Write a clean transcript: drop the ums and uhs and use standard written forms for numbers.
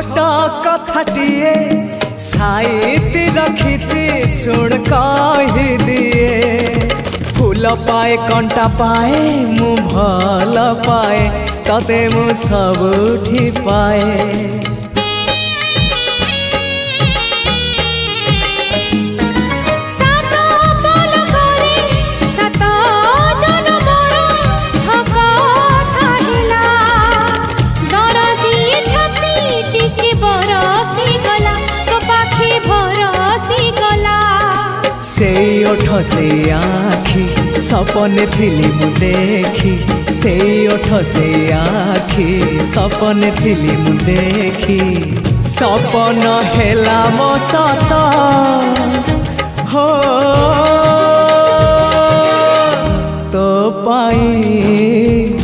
छोट कथाटिए साइती रखिछि सुन कहि दिए फूल पाए कंटा पाए मु भल पाए तते मु सबुठी पाए से ओठ से आखि सपने थिली मु देखी से ओठ से आखि सपने थिली मु देखी सपन हेला मो सत हो तो पाई